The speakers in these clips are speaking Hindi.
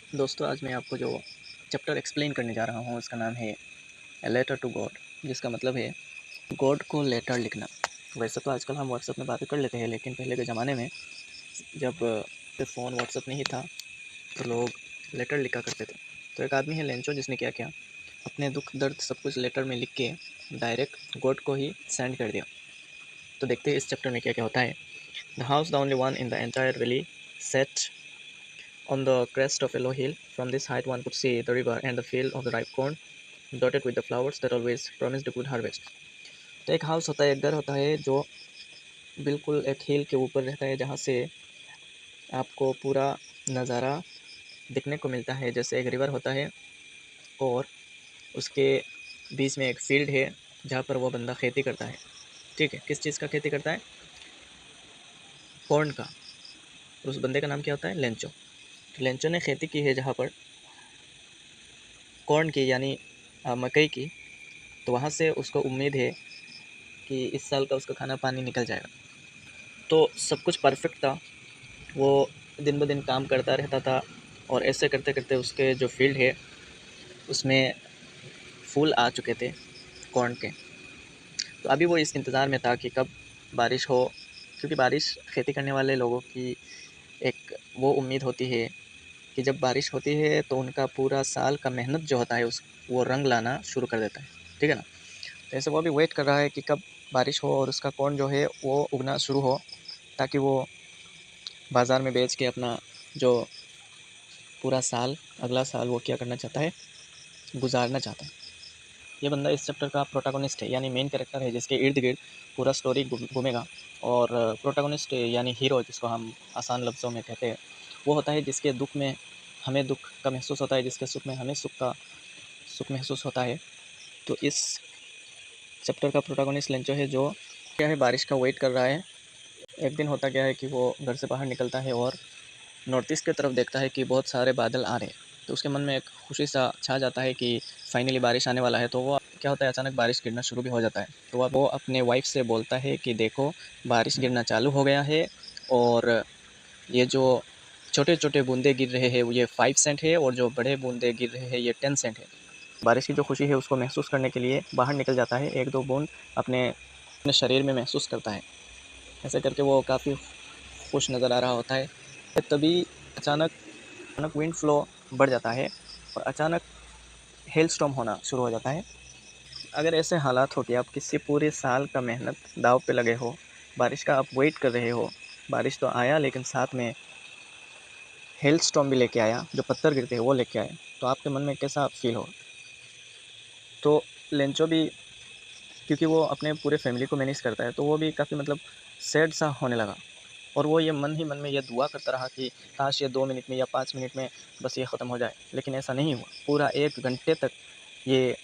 दोस्तों, आज मैं आपको जो चैप्टर एक्सप्लेन करने जा रहा हूँ उसका नाम है ए लेटर टू गॉड, जिसका मतलब है गॉड को लेटर लिखना। वैसे तो आजकल हम व्हाट्सएप में बातें कर लेते हैं, लेकिन पहले के ज़माने में जब फ़ोन व्हाट्सएप नहीं था तो लोग लेटर लिखा करते थे। तो एक आदमी है लेंचो, जिसने क्या किया, अपने दुख दर्द सब कुछ लेटर में लिख के डायरेक्ट गॉड को ही सेंड कर दिया। तो देखते हैं इस चैप्टर में क्या क्या होता है। The house the only one in the entire valley set on the crest of a low hill. From this height one could see the river and the field of the ripe corn dotted with the flowers that always promised a good harvest. तो एक हाउस होता है, एक घर होता है जो बिल्कुल एक हिल के ऊपर रहता है, जहाँ से आपको पूरा नज़ारा दिखने को मिलता है। जैसे एक रिवर होता है और उसके बीच में एक फील्ड है जहाँ पर वो बंदा खेती करता है। ठीक है, किस चीज़ का खेती करता है? कॉर्न का। उस बंदे का नाम क्या होता है? लेंचो। तो लेंचो ने खेती की है जहाँ पर कॉर्न की, यानी मकई की। तो वहाँ से उसको उम्मीद है कि इस साल का उसका खाना पानी निकल जाएगा। तो सब कुछ परफेक्ट था। वो दिन ब दिन काम करता रहता था और ऐसे करते करते उसके जो फील्ड है उसमें फूल आ चुके थे कॉर्न के। तो अभी वो इस इंतज़ार में था कि कब बारिश हो, क्योंकि बारिश खेती करने वाले लोगों की एक वो उम्मीद होती है कि जब बारिश होती है तो उनका पूरा साल का मेहनत जो होता है उस वो रंग लाना शुरू कर देता है। ठीक है ना? तो ऐसे वो भी वेट कर रहा है कि कब बारिश हो और उसका कॉर्न जो है वो उगना शुरू हो, ताकि वो बाज़ार में बेच के अपना जो पूरा साल, अगला साल वो क्या करना चाहता है, गुजारना चाहता है। ये बंदा इस चैप्टर का प्रोटैगनिस्ट है, यानी मेन कैरेक्टर है, जिसके इर्द गिर्द पूरा स्टोरी घूमेगा। और प्रोटैगनिस्ट यानी हीरो, जिसको हम आसान लफ्ज़ों में कहते हैं, वो होता है जिसके दुख में हमें दुख का महसूस होता है, जिसके सुख में हमें सुख महसूस होता है। तो इस चैप्टर का प्रोटैगनिस्ट लेंचो है, जो क्या है, बारिश का वेट कर रहा है। एक दिन होता क्या है कि वो घर से बाहर निकलता है और नॉर्थ ईस्ट की तरफ देखता है कि बहुत सारे बादल आ रहे हैं। तो उसके मन में एक खुशी सा छा जाता है कि फाइनली बारिश आने वाला है। तो वो क्या होता है, अचानक बारिश गिरना शुरू भी हो जाता है। तो वो अपने वाइफ से बोलता है कि देखो, बारिश गिरना चालू हो गया है और ये जो छोटे छोटे बूंदे गिर रहे हैं ये 5 सेंट है, और जो बड़े बूंदे गिर रहे हैं ये 10 सेंट है। बारिश की जो खुशी है उसको महसूस करने के लिए बाहर निकल जाता है, एक दो बूंद अपने अपने शरीर में महसूस करता है। ऐसे करके वो काफ़ी खुश नज़र आ रहा होता है। तभी अचानक विंड फ्लो बढ़ जाता है और अचानक हेल स्टॉर्म होना शुरू हो जाता है। अगर ऐसे हालात हो कि आप किसी पूरे साल का मेहनत दाव पे लगे हो, बारिश का आप वेट कर रहे हो, बारिश तो आया लेकिन साथ में हेल स्टॉर्म भी लेके आया, जो पत्थर गिरते हैं वो लेके आए, तो आपके मन में कैसा फील हो? तो लेंचो भी, क्योंकि वो अपने पूरे फैमिली को मैनेज करता है, तो वो भी काफ़ी सैड सा होने लगा। और वो ये मन ही मन में ये दुआ करता रहा कि काश ये 2 मिनट में या 5 मिनट में बस ये ख़त्म हो जाए। लेकिन ऐसा नहीं हुआ, पूरा 1 घंटे तक ये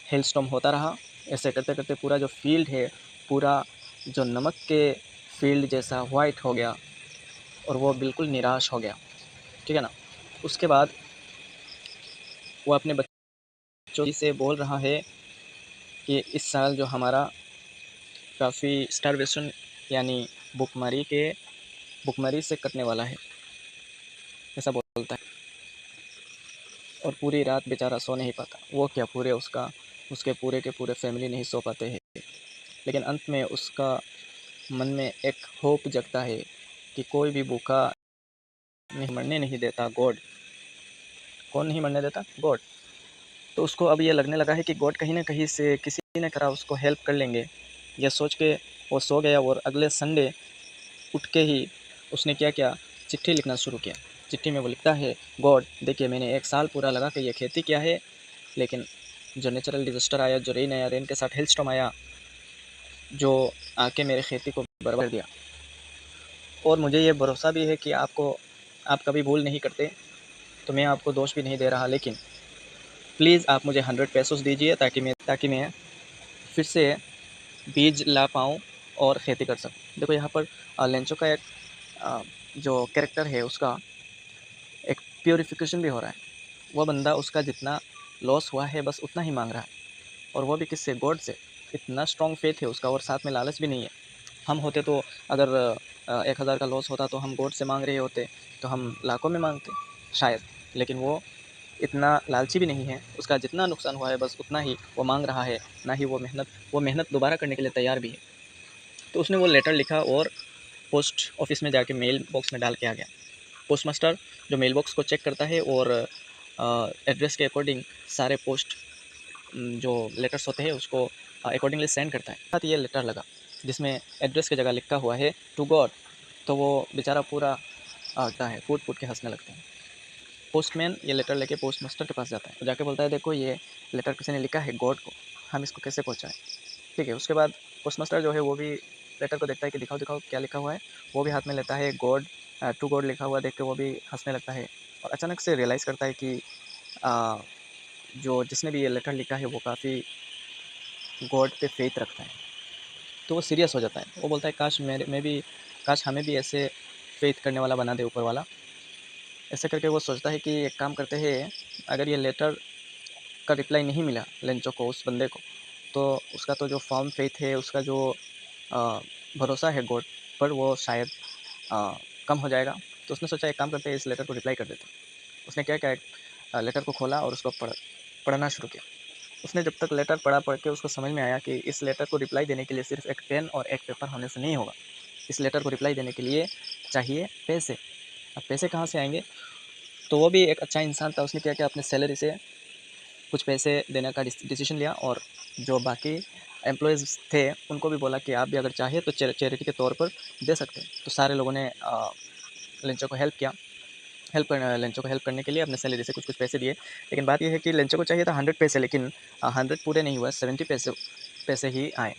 हेल स्टॉर्म होता रहा। ऐसे करते करते पूरा जो फील्ड है, पूरा जो नमक के फील्ड जैसा वाइट हो गया और वो बिल्कुल निराश हो गया। ठीक है ना? उसके बाद वो अपने बच्चों से बोल रहा है कि इस साल जो हमारा काफ़ी स्टारवेशन, यानी भुखमरी से कटने वाला है, ऐसा बोलता है। और पूरी रात बेचारा सो नहीं पाता। वो क्या, उसके पूरे के पूरे फैमिली नहीं सो पाते हैं। लेकिन अंत में उसका मन में एक होप जगता है कि कोई भी भूखा नहीं मरने नहीं देता, गॉड। कौन नहीं मरने देता? गॉड। तो उसको अब ये लगने लगा है कि गॉड कहीं ना कहीं से किसी न तरह उसको हेल्प कर लेंगे। यह सोच के वो सो गया और अगले संडे उठ के ही उसने क्या किया, चिट्ठी लिखना शुरू किया। चिट्ठी में वो लिखता है, गॉड देखिए, मैंने 1 साल पूरा लगा के ये खेती किया है, लेकिन जो नेचुरल डिज़ास्टर आया, जो रेन आया, रेन के साथ हेलस्टॉर्म आया, जो आके मेरे खेती को बर्बाद कर दिया। और मुझे ये भरोसा भी है कि आप कभी भूल नहीं करते, तो मैं आपको दोष भी नहीं दे रहा, लेकिन प्लीज़ आप मुझे 100 पेसोस दीजिए ताकि मैं फिर से बीज ला पाऊँ और खेती कर सकूँ। देखो यहाँ पर लेंचो का एक जो कैरेक्टर है उसका एक प्यूरिफिकेशन भी हो रहा है। वो बंदा, उसका जितना लॉस हुआ है बस उतना ही मांग रहा है, और वो भी किससे? गॉड से। इतना स्ट्रॉन्ग फेथ है उसका, और साथ में लालच भी नहीं है। हम होते तो अगर 1000 का लॉस होता तो हम गॉड से मांग रहे होते तो हम लाखों में मांगते शायद। लेकिन वो इतना लालची भी नहीं है, उसका जितना नुकसान हुआ है बस उतना ही वो मांग रहा है, ना ही वो मेहनत दोबारा करने के लिए तैयार भी है। तो उसने वो लेटर लिखा और पोस्ट ऑफिस में जाके मेल बॉक्स में डाल के आ गया। पोस्ट मास्टर जो मेल बॉक्स को चेक करता है और एड्रेस के अकॉर्डिंग सारे पोस्ट जो लेटर्स होते हैं उसको अकॉर्डिंगली सेंड करता है। साथ ये लेटर लगा जिसमें एड्रेस की जगह लिखा हुआ है टू गॉड। तो वो बेचारा पूरा क्या है फूट फूट के हंसने लगता है। पोस्टमैन ये लेटर लेके पोस्ट मास्टर के पास जाता है, तो जाके बोलता है देखो ये लेटर किसी ने लिखा है गॉड को, हम इसको कैसे पहुँचाएँ। ठीक है, उसके बाद पोस्ट मास्टर जो है वो भी लेटर को देखता है कि दिखाओ दिखाओ क्या लिखा हुआ है। वो भी हाथ में लेता है गॉड, टू गॉड लिखा हुआ देख के वो भी हंसने लगता है और अचानक से रियलाइज़ करता है कि आ, जो जिसने भी ये लेटर लिखा है वो काफ़ी गॉड पे फेथ रखता है। तो वो सीरियस हो जाता है, वो बोलता है काश हमें भी ऐसे फेथ करने वाला बना दे ऊपर वाला। ऐसे करके वो सोचता है कि एक काम करते हैं, अगर ये लेटर का रिप्लाई नहीं मिला लेंचो को, उस बंदे को, तो उसका तो जो फर्म फेथ है, उसका जो अ, भरोसा है गॉड पर, वो शायद कम हो जाएगा। तो उसने सोचा एक काम करते हैं, इस लेटर को रिप्लाई कर देते हैं। उसने क्या किया, लेटर को खोला और उसको पढ़ना शुरू किया। उसने जब तक लेटर पढ़ के उसको समझ में आया कि इस लेटर को रिप्लाई देने के लिए सिर्फ एक पेन और एक पेपर होने से नहीं होगा। इस लेटर को रिप्लाई देने के लिए चाहिए पैसे। अब पैसे कहाँ से आएंगे? तो वो भी एक अच्छा इंसान था, उसने क्या किया, अपने सैलरी से कुछ पैसे देने का डिसीजन लिया और जो बाकी एम्प्लॉयज़ थे उनको भी बोला कि आप भी अगर चाहे तो चैरिटी के तौर पर दे सकते हैं। तो सारे लोगों ने लेंचो को हेल्प किया। लेंचो को हेल्प करने के लिए अपने सैलरी से कुछ कुछ पैसे दिए। लेकिन बात यह है कि लेंचो को चाहिए था 100 पैसे, लेकिन 100 पूरे नहीं हुआ, 70 पैसे ही आए।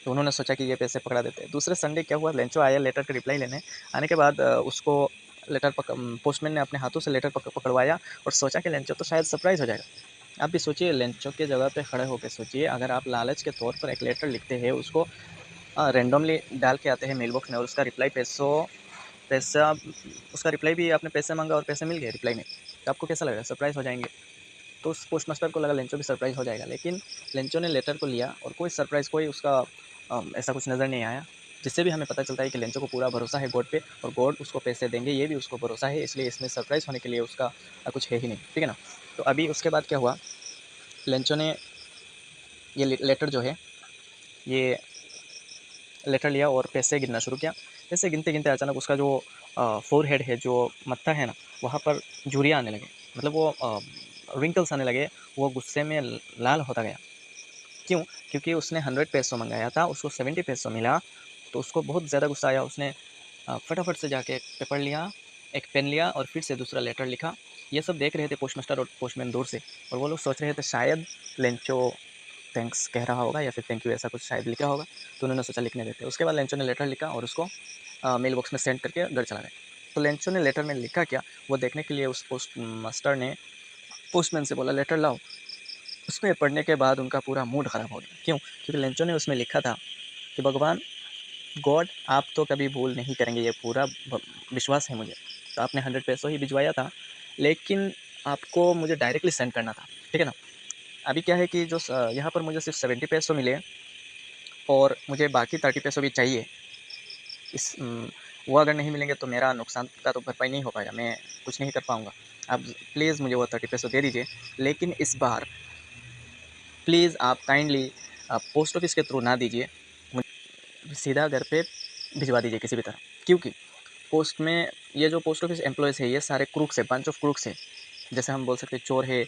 तो उन्होंने सोचा कि ये पैसे पकड़ा देते हैं। दूसरे संडे क्या हुआ, लेंचो आया लेटर का रिप्लाई लेने। आने के बाद उसको पोस्टमैन ने अपने हाथों से लेटर पकड़वाया और सोचा कि लेंचो तो शायद सरप्राइज़ हो जाएगा। आप भी सोचिए, लेंचो के जगह पे खड़े होकर सोचिए, अगर आप लालच के तौर पर एक लेटर लिखते हैं, उसको रैंडमली डाल के आते हैं मेल बॉक्स में और उसका रिप्लाई पैसा उसका रिप्लाई भी आपने पैसे मांगा और पैसे मिल गए रिप्लाई में, तो आपको कैसा लगेगा? सरप्राइज़ हो जाएंगे। तो उस पोस्ट मास्टर को लगा लेंचो भी सरप्राइज़ हो जाएगा, लेकिन लेंचो ने लेटर को लिया और कोई सरप्राइज़, कोई उसका ऐसा कुछ नज़र नहीं आया। जिससे भी हमें पता चलता है कि लेंचो को पूरा भरोसा है गॉड पे और गॉड उसको पैसे देंगे, ये भी उसको भरोसा है, इसलिए इसमें सरप्राइज़ होने के लिए उसका कुछ है ही नहीं। ठीक है ना? तो अभी उसके बाद क्या हुआ, लेंचो ने ये लेटर जो है, ये लेटर लिया और पैसे गिनना शुरू किया। पैसे गिनते गिनते अचानक उसका जो फोरहेड है, जो मत्था है ना, वहाँ पर झुर्रियाँ आने लगे, मतलब वो रिंकल्स आने लगे। वो गुस्से में लाल होता गया। क्यों? क्योंकि उसने 100 पैसों मंगाया था, उसको 70 पैसों मिला। तो उसको बहुत ज़्यादा गुस्सा आया। उसने फटाफट से जाके एक पेपर लिया, एक पेन लिया और फिर से दूसरा लेटर लिखा। ये सब देख रहे थे पोस्ट मास्टर और पोस्टमैन दूर से, और वो लोग सोच रहे थे शायद लेंचो थैंक्स कह रहा होगा या फिर थैंक यू, ऐसा कुछ शायद लिखा होगा। तो उन्होंने सोचा लिखने देते। उसके बाद लेंचो ने लेटर लिखा और उसको मेल बॉक्स में सेंड करके घर चला गया। तो लेंचो ने लेटर में लिखा क्या, वो देखने के लिए उस पोस्ट मास्टर ने पोस्टमैन से बोला लेटर लाओ। उसमें पढ़ने के बाद उनका पूरा मूड ख़राब हो गया। क्यों? क्योंकि लेंचो ने उसमें लिखा था कि भगवान गॉड, आप तो कभी भूल नहीं करेंगे, ये पूरा विश्वास है मुझे। तो आपने 100 पैसों ही भिजवाया था, लेकिन आपको मुझे डायरेक्टली सेंड करना था। ठीक है ना? अभी क्या है कि जो यहाँ पर मुझे सिर्फ 70 पैसों मिले और मुझे बाकी 30 पैसों भी चाहिए। वो अगर नहीं मिलेंगे तो मेरा नुकसान का तो भरपाई नहीं हो पाएगा, मैं कुछ नहीं कर पाऊँगा। आप प्लीज़ मुझे वो 30 पैसों दे दीजिए, लेकिन इस बार प्लीज़ आप काइंडली पोस्ट ऑफिस के थ्रू ना दीजिए, मुझे सीधा घर पे भिजवा दीजिए किसी भी तरह। क्योंकि पोस्ट में ये जो पोस्ट ऑफिस एम्प्लॉयज़ है, ये सारे क्रूक्स है, बंच ऑफ क्रूक्स है। जैसे हम बोल सकते हैं चोर है,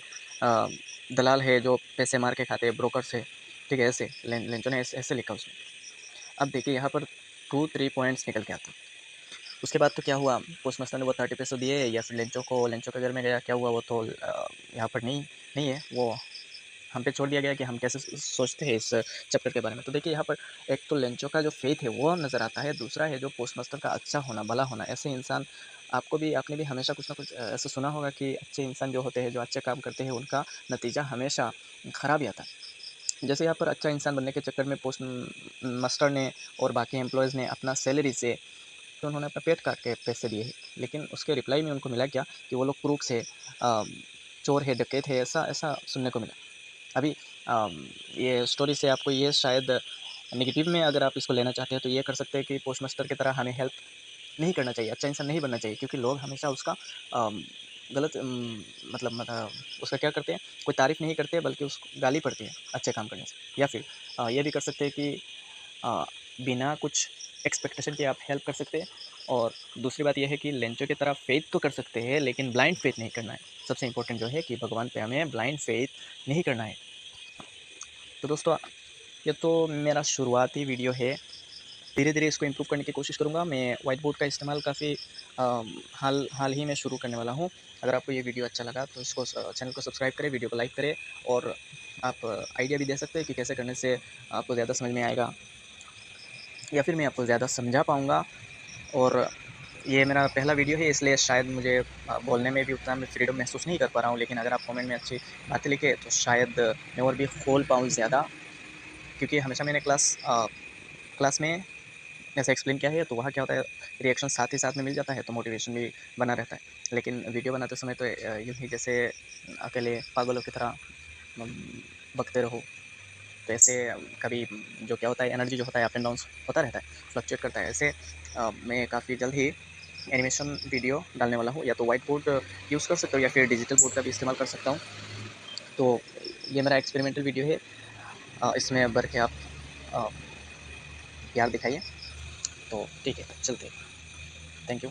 दलाल है जो पैसे मार के खाते हैं, ब्रोकर्स है। ठीक है, ऐसे लेंचो ने ऐसे लिखा उसमें। अब देखिए यहाँ पर 2-3 पॉइंट्स निकल के आते हैं। उसके बाद तो क्या हुआ, पोस्ट मास्टर ने वो 30 पैसे दिए या फिर लेंचो के घर में गया, क्या हुआ वो तो यहाँ पर नहीं है। वो हम पे छोड़ दिया गया कि हम कैसे सोचते हैं इस चैप्टर के बारे में। तो देखिए यहाँ पर एक तो लेंचो का जो फेथ है वो नज़र आता है, दूसरा है जो पोस्ट मास्टर का अच्छा होना, भला होना। ऐसे इंसान आपने भी हमेशा कुछ ना कुछ ऐसा सुना होगा कि अच्छे इंसान जो होते हैं, जो अच्छे काम करते हैं, उनका नतीजा हमेशा ख़राब ही आता है। जैसे यहाँ पर अच्छा इंसान बनने के चक्कर में पोस्ट मास्टर ने और बाकी एम्प्लॉयज़ ने अपना सैलरी से, तो उन्होंने अपना पेट काट के पैसे दिए हैं, लेकिन उसके रिप्लाई में उनको मिला क्या कि वो लोग क्रूक्स है, चोर है, डकैत है, ऐसा ऐसा सुनने को मिला। अभी ये स्टोरी से आपको ये शायद नेगेटिव में अगर आप इसको लेना चाहते हैं तो ये कर सकते हैं कि पोस्ट मास्टर की तरह हमें हेल्प नहीं करना चाहिए, अच्छा इंसान नहीं बनना चाहिए, क्योंकि लोग हमेशा उसका गलत मतलब उसका क्या करते हैं, कोई तारीफ़ नहीं करते बल्कि उसको गाली पड़ती है अच्छे काम करने से। या फिर ये भी कर सकते हैं कि अ, बिना कुछ एक्सपेक्टेशन के आप हेल्प कर सकते हैं। और दूसरी बात ये है कि लेंचो की तरह फेथ तो कर सकते हैं, लेकिन ब्लाइंड फेथ नहीं करना है। सबसे इम्पोर्टेंट जो है कि भगवान पे हमें ब्लाइंड फेथ नहीं करना है। तो दोस्तों, ये तो मेरा शुरुआती वीडियो है। धीरे-धीरे इसको इम्प्रूव करने की कोशिश करूँगा। मैं व्हाइट बोर्ड का इस्तेमाल काफ़ी हाल हाल ही में शुरू करने वाला हूँ। अगर आपको ये वीडियो अच्छा लगा तो इसको चैनल को सब्सक्राइब करें, वीडियो को लाइक करें, और आप आइडिया भी दे सकते हैं कि कैसे करने से आपको ज़्यादा समझ में आएगा, या फिर मैं आपको ज़्यादा समझा पाऊँगा। और ये मेरा पहला वीडियो है, इसलिए शायद मुझे बोलने में भी उतना मैं फ्रीडम महसूस नहीं कर पा रहा हूँ। लेकिन अगर आप कमेंट में अच्छी बातें लिखें तो शायद मैं और भी खोल पाऊँ ज़्यादा। क्योंकि हमेशा मैंने क्लास में ऐसा एक्सप्लेन किया है, तो वहाँ क्या होता है, रिएक्शन साथ ही साथ में मिल जाता है, तो मोटिवेशन भी बना रहता है। लेकिन वीडियो बनाते समय तो यूँ ही जैसे अकेले पागलों की तरह उम, बकते रहो। तो ऐसे कभी जो क्या होता है, एनर्जी जो होता है अप एंड डाउन्स होता रहता है, फ्लक्चुएट करता है। ऐसे मैं काफ़ी जल्द ही एनिमेशन वीडियो डालने वाला हूँ। या तो व्हाइट बोर्ड यूज़ कर सकता हूँ, या फिर डिजिटल बोर्ड का भी इस्तेमाल कर सकता हूँ। तो ये मेरा एक्सपेरिमेंटल वीडियो है। इसमें बढ़ के आप अ, प्यार दिखाइए। तो ठीक है, चलते हैं। Thank you.